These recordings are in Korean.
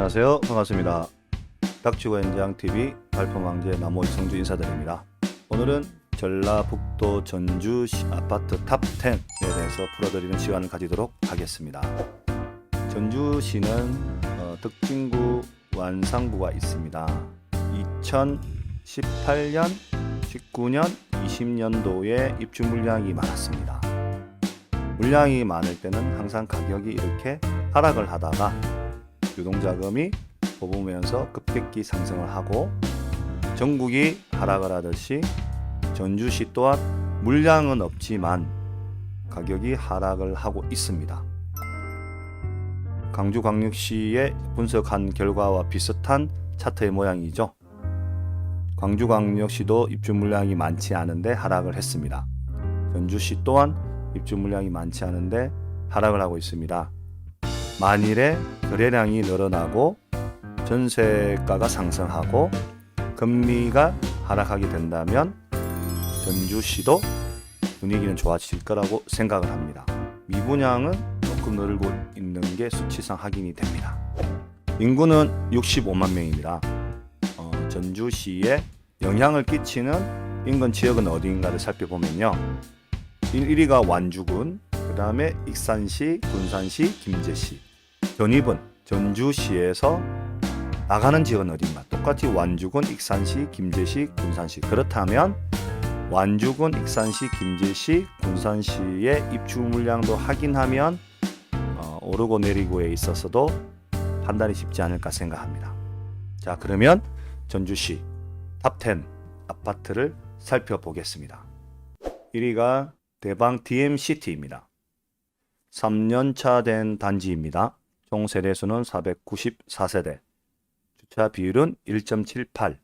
안녕하세요. 반갑습니다. 닥치고 현장TV 발품왕제 남호 이성주 인사드립니다. 오늘은 전라북도 전주시 아파트 탑10에 대해서 풀어드리는 시간을 가지도록 하겠습니다. 전주시는 덕진구 완상구가 있습니다. 2018년, 19년, 20년도에 입주 물량이 많았습니다. 물량이 많을 때는 항상 가격이 이렇게 하락을 하다가 유동자금이 뽑으면서 급격히 상승을 하고 전국이 하락을 하듯이 전주시 또한 물량은 없지만 가격이 하락을 하고 있습니다. 광주광역시에 분석한 결과와 비슷한 차트의 모양이죠. 광주광역시도 입주 물량이 많지 않은데 하락을 했습니다. 전주시 또한 입주 물량이 많지 않은데 하락을 하고 있습니다. 만일에 거래량이 늘어나고 전세가가 상승하고 금리가 하락하게 된다면 전주시도 분위기는 좋아질 거라고 생각을 합니다. 미분양은 조금 늘고 있는 게 수치상 확인이 됩니다. 인구는 65만 명입니다. 전주시에 영향을 끼치는 인근 지역은 어디인가를 살펴보면요. 1위가 완주군, 그 다음에 익산시, 군산시, 김제시. 전입은 전주시에서 나가는 지역은 어딘가? 똑같이 완주군, 익산시, 김제시, 군산시. 그렇다면 완주군, 익산시, 김제시, 군산시의 입주 물량도 확인하면 오르고 내리고에 있어서도 판단이 쉽지 않을까 생각합니다. 자, 그러면 전주시 탑10 아파트를 살펴보겠습니다. 1위가 대방 DMCT입니다. 3년차 된 단지입니다. 총 세대수는 494세대, 주차 비율은 1.78,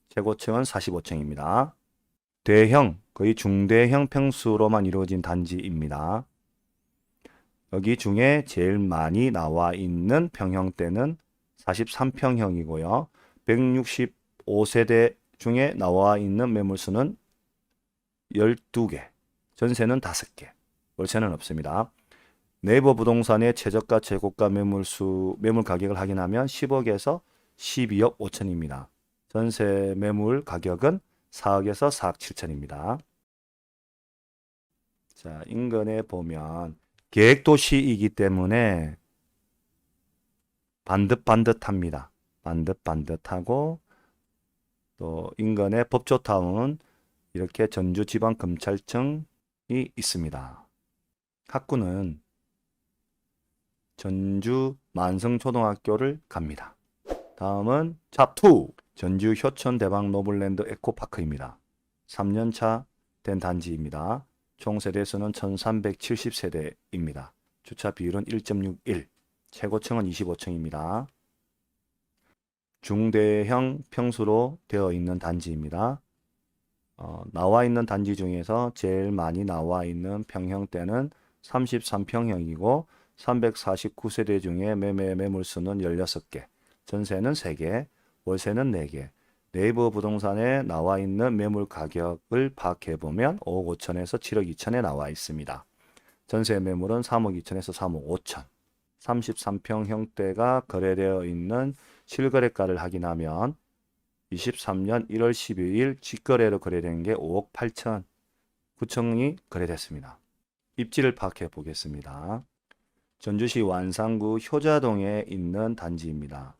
최고층은 45층입니다. 대형, 거의 중대형 평수로만 이루어진 단지입니다. 여기 중에 제일 많이 나와 있는 평형대는 43평형이고요. 165세대 중에 나와 있는 매물수는 12개, 전세는 5개, 월세는 없습니다. 네이버 부동산의 최저가 최고가 매물 가격을 확인하면 10억에서 12억 5천입니다. 전세 매물 가격은 4억에서 4억 7천입니다. 자, 인근에 보면 계획도시이기 때문에 반듯반듯합니다. 반듯반듯하고 또 인근에 법조타운 이렇게 전주지방검찰청이 있습니다. 학구는 전주 만성초등학교를 갑니다. 다음은 탑2 전주 효천 대방 노블랜드 에코파크입니다. 3년차 된 단지입니다. 총 세대수는 1370세대입니다. 주차 비율은 1.61, 최고층은 25층입니다. 중대형 평수로 되어 있는 단지입니다. 나와 있는 단지 중에서 제일 많이 나와 있는 평형대는 33평형이고 349세대 중에 매물수는 16개, 전세는 3개, 월세는 4개. 네이버 부동산에 나와 있는 매물 가격을 파악해보면 5억 5천에서 7억 2천에 나와 있습니다. 전세 매물은 3억 2천에서 3억 5천. 33평형대가 거래되어 있는 실거래가를 확인하면 23년 1월 12일 직거래로 거래된 게 5억 8천 9천이 거래됐습니다. 입지를 파악해 보겠습니다. 전주시 완상구 효자동에 있는 단지입니다.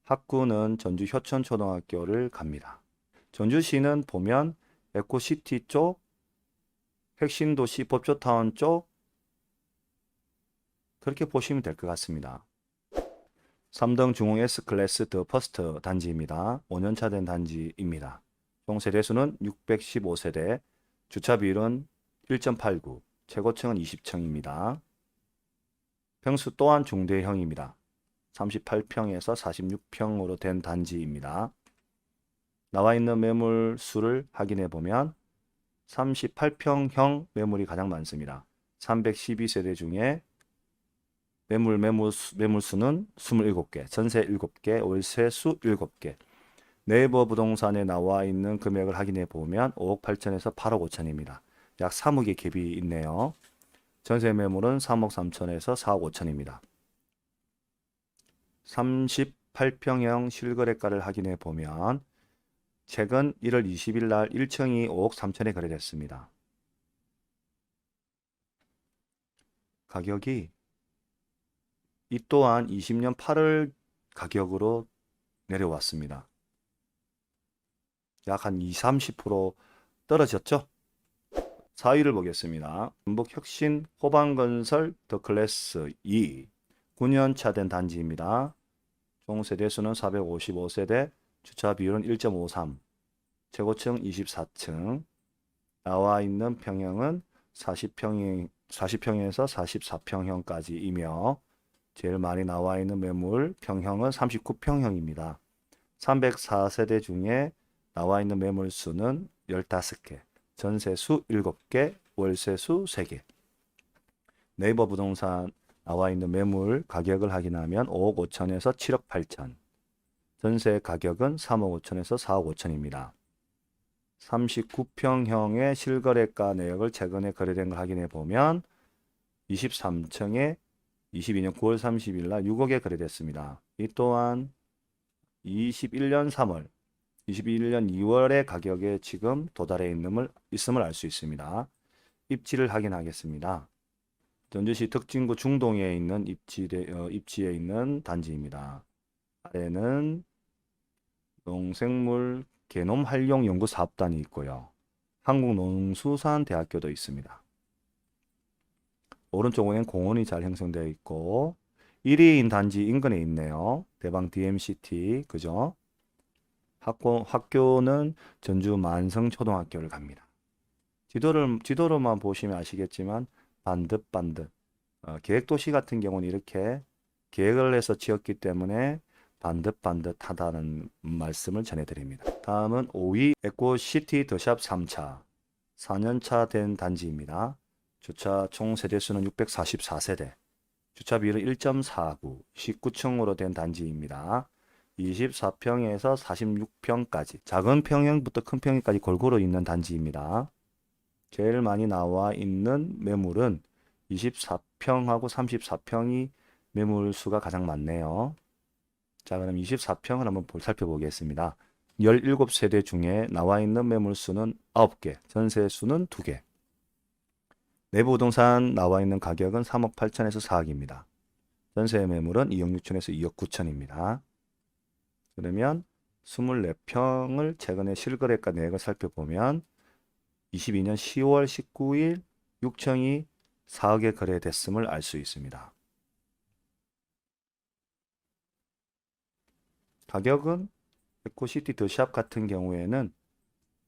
학구는 전주 효천초등학교를 갑니다. 전주시는 보면 에코시티 쪽, 핵심도시 법조타운 쪽 그렇게 보시면 될 것 같습니다. 3등 중흥 S클래스 더 퍼스트 단지입니다. 5년차 된 단지입니다. 총 세대수는 615세대, 주차 비율은 1.89, 최고층은 20층입니다. 평수 또한 중대형입니다. 38평에서 46평으로 된 단지입니다. 나와 있는 매물 수를 확인해 보면 38평형 매물이 가장 많습니다. 312세대 중에 매물수는 27개, 전세 7개, 월세수 7개. 네이버 부동산에 나와 있는 금액을 확인해 보면 5억 8천에서 8억 5천입니다. 약 3억의 갭이 있네요. 전세 매물은 3억 3천에서 4억 5천입니다. 38평형 실거래가를 확인해 보면 최근 1월 20일 날 1층이 5억 3천에 거래됐습니다. 가격이 이 또한 20년 8월 가격으로 내려왔습니다. 약 한 20, 30% 떨어졌죠? 4위를 보겠습니다. 전북혁신 호반건설 더클래스 2 9년차 된 단지입니다. 총 세대수는 455세대, 주차 비율은 1.53, 최고층 24층, 나와 있는 평형은 40평에서 44평형까지이며 제일 많이 나와 있는 매물 평형은 39평형입니다. 304세대 중에 나와 있는 매물 수는 15개, 전세수 7개, 월세수 3개. 네이버 부동산 나와 있는 매물 가격을 확인하면 5억 5천에서 7억 8천. 전세 가격은 3억 5천에서 4억 5천입니다. 39평형의 실거래가 내역을 최근에 거래된 걸 확인해 보면 23층에 22년 9월 30일 날 6억에 거래됐습니다. 이 또한 21년 3월, 21년 2월의 가격에 지금 도달해 있음을 알 수 있습니다. 입지를 확인하겠습니다. 전주시 덕진구 중동에 있는 입지에 있는 단지입니다. 아래는 농생물 개놈 활용 연구 사업단이 있고요. 한국농수산대학교도 있습니다. 오른쪽에는 공원이 잘 형성되어 있고 1위인 단지 인근에 있네요. 대방 DMCT 그죠? 학교는 전주 만성초등학교를 갑니다. 지도로만 보시면 아시겠지만 반듯반듯 계획도시 같은 경우는 이렇게 계획을 해서 지었기 때문에 반듯반듯하다는 말씀을 전해드립니다. 다음은 5위 에코시티 더샵 3차 4년차 된 단지입니다. 주차 총 세대수는 644세대, 주차 비율은 1.49, 19층으로 된 단지입니다. 24평에서 46평까지 작은 평형부터 큰 평형까지 골고루 있는 단지입니다. 제일 많이 나와 있는 매물은 24평하고 34평이 매물 수가 가장 많네요. 자, 그럼 24평을 한번 살펴보겠습니다. 17세대 중에 나와 있는 매물 수는 9개, 전세 수는 2개. 내부 부동산 나와 있는 가격은 3억 8천에서 4억입니다. 전세 매물은 2억 6천에서 2억 9천입니다. 그러면 24평을 최근에 실거래가 내역을 살펴보면 22년 10월 19일 6층이 4억에 거래됐음을 알 수 있습니다. 가격은 에코시티 더샵 같은 경우에는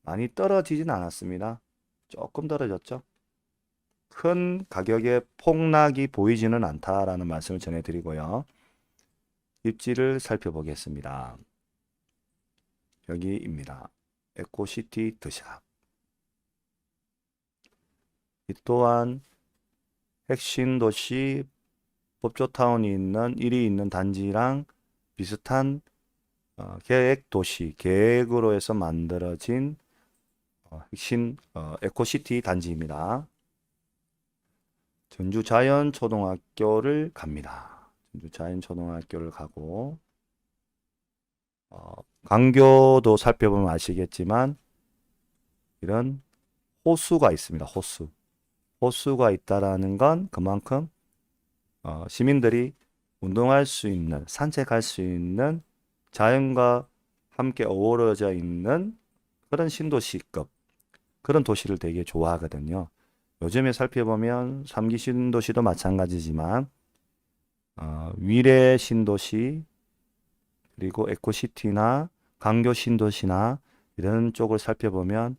많이 떨어지진 않았습니다. 조금 떨어졌죠. 큰 가격의 폭락이 보이지는 않다라는 말씀을 전해드리고요. 입지를 살펴보겠습니다. 여기입니다. 에코시티 더샵. 이 또한 핵심 도시 법조타운이 있는 1위 있는 단지랑 비슷한 계획 도시, 계획으로 해서 만들어진 핵심 에코시티 단지입니다. 전주 자연초등학교를 갑니다. 전주 자연초등학교를 가고 강교도 살펴보면 아시겠지만 이런 호수가 있습니다. 호수가 있다라는 건 그만큼 시민들이 운동할 수 있는, 산책할 수 있는 자연과 함께 어우러져 있는 그런 신도시급 그런 도시를 되게 좋아하거든요. 요즘에 살펴보면 3기 신도시도 마찬가지지만 위례 신도시 그리고 에코시티나 강교 신도시나 이런 쪽을 살펴보면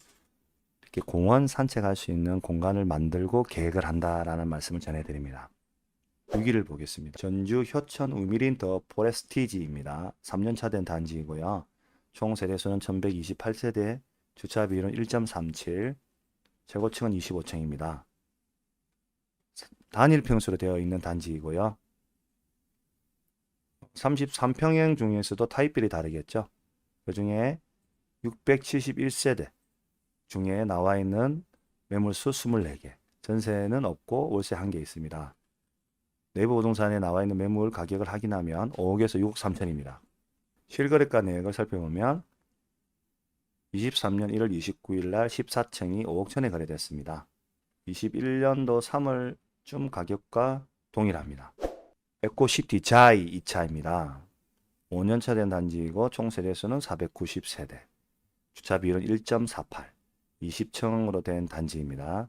이렇게 공원 산책할 수 있는 공간을 만들고 계획을 한다라는 말씀을 전해드립니다. 6위를 보겠습니다. 전주 효천 우미린 더 포레스티지입니다. 3년차 된 단지이고요. 총 세대수는 1128세대, 주차 비율은 1.37, 최고층은 25층입니다. 단일 평수로 되어 있는 단지이고요. 33평형 중에서도 타입별이 다르겠죠. 그 중에 671세대 중에 나와 있는 매물수 24개, 전세는 없고 월세 1개 있습니다. 네이버 부동산에 나와 있는 매물 가격을 확인하면 5억에서 6억 3천입니다. 실거래가 내역을 살펴보면 23년 1월 29일 날 14층이 5억 천에 거래됐습니다. 21년도 3월쯤 가격과 동일합니다. 에코시티 자이 2차입니다. 5년차 된 단지이고 총 세대수는 490세대, 주차 비율은 1.48, 20층으로 된 단지입니다.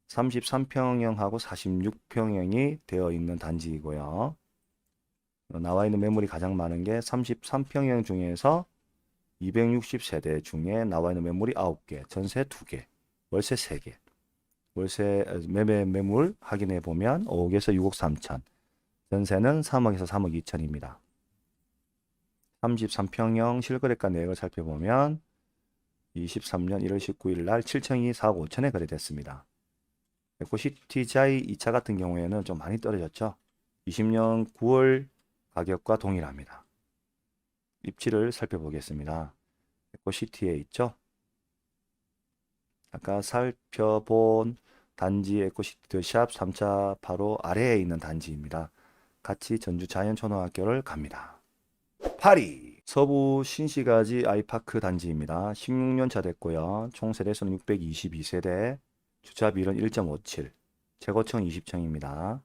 33평형하고 46평형이 되어 있는 단지이고요. 나와 있는 매물이 가장 많은 게 33평형 중에서 260세대 중에 나와 있는 매물이 9개, 전세 2개, 월세 3개. 월세 매매 매물 확인해 보면 5억에서 6억 3천, 전세는 3억에서 3억 2천입니다. 33평형 실거래가 내역을 살펴보면 23년 1월 19일 날 7층이 4억 5천에 거래됐습니다. 에코시티자이 2차 같은 경우에는 좀 많이 떨어졌죠. 20년 9월 가격과 동일합니다. 입지를 살펴보겠습니다. 에코시티에 있죠. 아까 살펴본 단지 에코시티 더샵 3차 바로 아래에 있는 단지입니다. 같이 전주 자연초등학교를 갑니다. 8위 서부 신시가지 아이파크 단지입니다. 16년 차 됐고요. 총 세대수는 622세대, 주차 비율은 1.57, 최고층 20층입니다.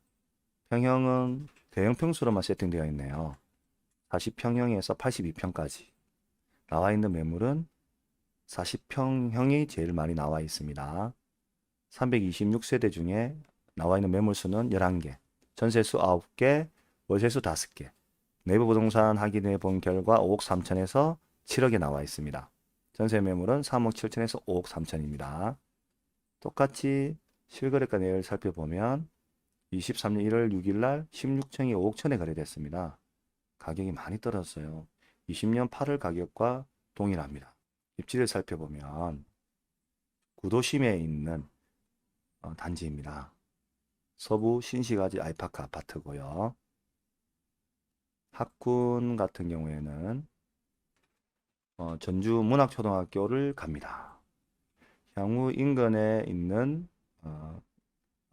평형은 대형 평수로만 세팅되어 있네요. 40평형에서 82평까지. 나와 있는 매물은 40평형이 제일 많이 나와 있습니다. 326세대 중에 나와 있는 매물 수는 11개, 전세수 9개, 월세수 5개. 네이버 부동산 확인해 본 결과 5억 3천에서 7억에 나와 있습니다. 전세 매물은 3억 7천에서 5억 3천입니다. 똑같이 실거래가 내역을 살펴보면 23년 1월 6일 날 16층이 5억 천에 거래됐습니다. 가격이 많이 떨어졌어요. 20년 8월 가격과 동일합니다. 입지를 살펴보면 구도심에 있는 단지입니다. 서부 신시가지 아이파크 아파트고요. 학군 같은 경우에는 전주 문학초등학교를 갑니다. 향후 인근에 있는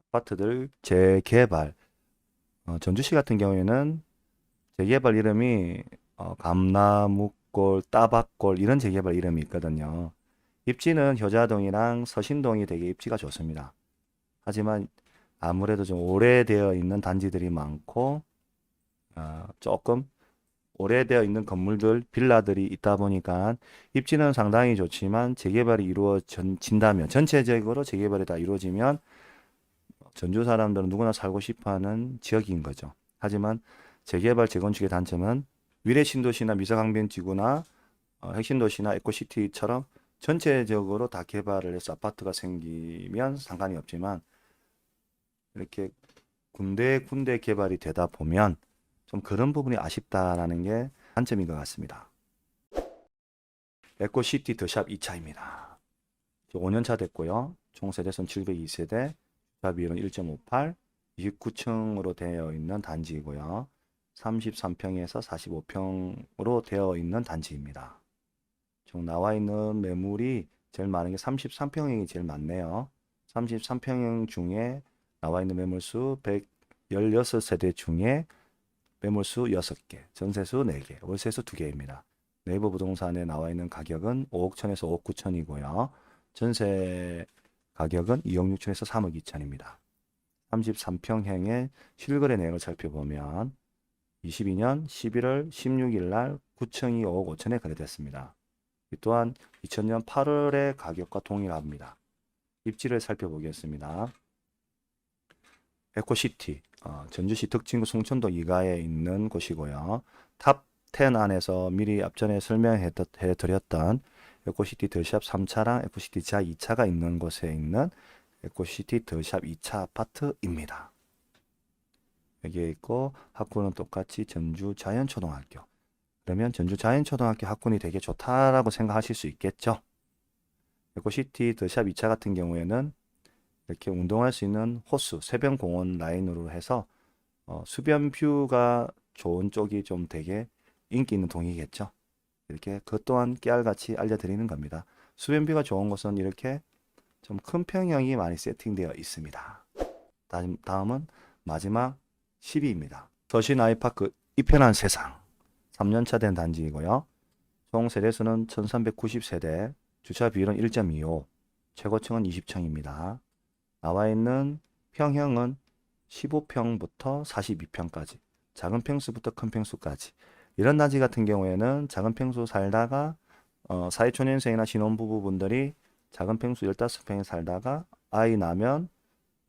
아파트들 재개발, 전주시 같은 경우에는 재개발 이름이 감나무골, 따박골 이런 재개발 이름이 있거든요. 입지는 효자동이랑 서신동이 되게 입지가 좋습니다. 하지만 아무래도 좀 오래되어 있는 단지들이 많고 조금 오래되어 있는 건물들, 빌라들이 있다 보니까 입지는 상당히 좋지만 재개발이 이루어진다면, 전체적으로 재개발이 다 이루어지면 전주 사람들은 누구나 살고 싶어하는 지역인 거죠. 하지만 재개발, 재건축의 단점은 위례신도시나 미사강변지구나 핵심도시나 에코시티처럼 전체적으로 다 개발을 해서 아파트가 생기면 상관이 없지만 이렇게 군데 개발이 되다 보면 좀 그런 부분이 아쉽다라는 게 단점인 것 같습니다. 에코시티 더샵 2차입니다. 5년차 됐고요. 총 세대수는 702세대, 주차 비율은 1.58, 29층으로 되어 있는 단지이고요. 33평에서 45평으로 되어 있는 단지입니다. 총 나와 있는 매물이 제일 많은 게 33평형이 제일 많네요. 33평형 중에 나와 있는 매물수 116세대 중에 매물수 6개, 전세수 4개, 월세수 2개입니다. 네이버 부동산에 나와 있는 가격은 5억 천에서 5억 9천이고요. 전세 가격은 2억 6천에서 3억 2천입니다. 33평형의 실거래 내역을 살펴보면 22년 11월 16일 날 9층이 5억 5천에 거래됐습니다. 이 또한 2000년 8월의 가격과 동일합니다. 입지를 살펴보겠습니다. 에코시티, 전주시 덕진구 송천동 이가에 있는 곳이고요. 탑 10 안에서 미리 앞전에 설명해 드렸던 에코시티 더샵 3차랑 에코시티 자 2차가 있는 곳에 있는 에코시티 더샵 2차 아파트입니다. 여기에 있고 학군은 똑같이 전주 자연초등학교. 그러면 전주 자연초등학교 학군이 되게 좋다라고 생각하실 수 있겠죠. 에코시티 더샵 2차 같은 경우에는 이렇게 운동할 수 있는 호수, 새변공원 라인으로 해서 수변 뷰가 좋은 쪽이 좀 되게 인기 있는 동이겠죠. 이렇게 그것 또한 깨알같이 알려드리는 겁니다. 수변 뷰가 좋은 곳은 이렇게 좀 큰 평형이 많이 세팅되어 있습니다. 다음은 마지막 12입니다. 서신 아이파크 이편한 세상 3년차 된 단지이고요. 총 세대수는 1390세대, 주차 비율은 1.25, 최고층은 20층입니다. 나와 있는 평형은 15평부터 42평까지, 작은 평수부터 큰 평수까지. 이런 단지 같은 경우에는 작은 평수 살다가 사회초년생이나 신혼부부분들이 작은 평수 15평에 살다가 아이 나면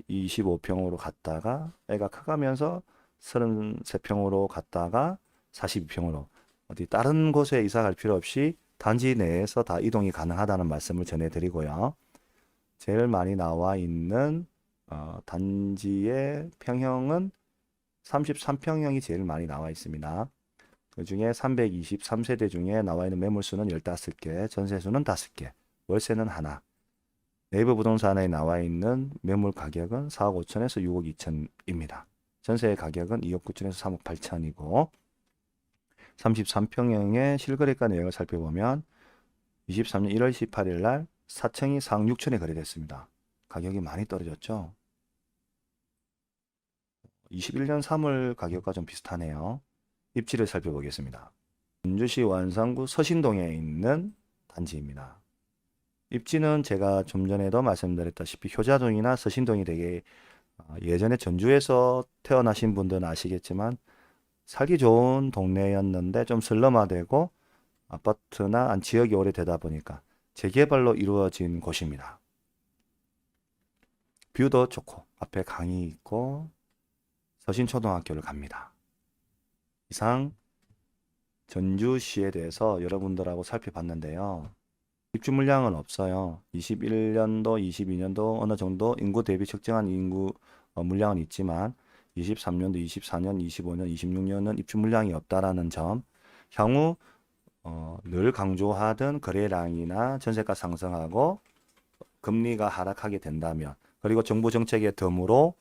25평으로 갔다가 애가 커가면서 33평으로 갔다가 42평으로 어디 다른 곳에 이사 갈 필요 없이 단지 내에서 다 이동이 가능하다는 말씀을 전해드리고요. 제일 많이 나와 있는 단지의 평형은 33평형이 제일 많이 나와 있습니다. 그 중에 323세대 중에 나와 있는 매물수는 15개, 전세수는 5개, 월세는 하나. 네이버 부동산에 나와 있는 매물 가격은 4억 5천에서 6억 2천입니다. 전세 가격은 2억 9천에서 3억 8천이고 33평형의 실거래가 내역을 살펴보면 23년 1월 18일 날 4층이 4억 6천에 거래됐습니다. 가격이 많이 떨어졌죠. 21년 3월 가격과 좀 비슷하네요. 입지를 살펴보겠습니다. 전주시 완산구 서신동에 있는 단지입니다. 입지는 제가 좀 전에도 말씀드렸다시피 효자동이나 서신동이 되게 예전에 전주에서 태어나신 분들은 아시겠지만 살기 좋은 동네였는데 좀 슬럼화되고 아파트나 지역이 오래되다 보니까 재개발로 이루어진 곳입니다. 뷰도 좋고 앞에 강이 있고 서신초등학교를 갑니다. 이상 전주시에 대해서 여러분들하고 살펴봤는데요. 입주 물량은 없어요. 21년도, 22년도 어느 정도 인구 대비 적정한 인구 물량은 있지만 23년도, 24년, 25년, 26년은 입주 물량이 없다라는 점. 향후 늘 강조하던 거래량이나 전세가 상승하고 금리가 하락하게 된다면, 그리고 정부 정책의 덤으로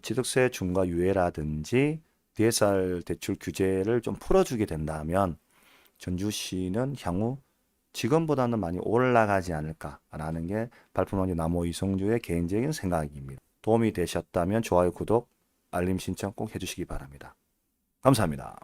취득세 중과 유예라든지 DSR 대출 규제를 좀 풀어주게 된다면 전주시는 향후 지금보다는 많이 올라가지 않을까라는 게 발품원지 나무 이성주의 개인적인 생각입니다. 도움이 되셨다면 좋아요, 구독, 알림 신청 꼭 해주시기 바랍니다. 감사합니다.